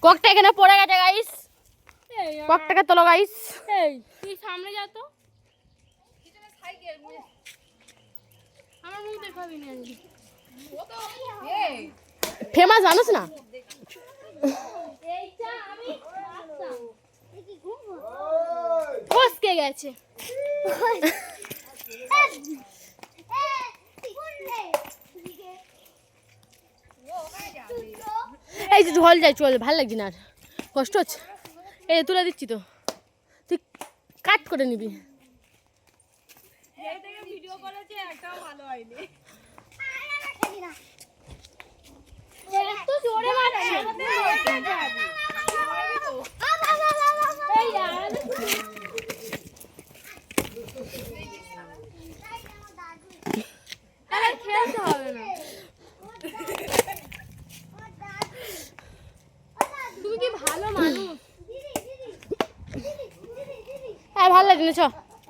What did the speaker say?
ককটা এখানে পড়ে গেছে গাইস, ককটাকে তোলো গাইস। এই তুই সামনে যা তো, আমার মুখ দেখাবি না। ফেমাস জানিস না? ফসকে গেছে। এই যে ঢল যায়, চল, ভালো লাগছে না আর, কষ্ট হচ্ছে। এই তুলে দিচ্ছি তো, তুই কাট করে নিবি। ভিডিও করেছে একটাও ভালো হয়নি। এত জোরে মারছে। খেলতে হবে না। তুমি কি ভালো মানুষ? হ্যাঁ ভালো লাগছে না, চ।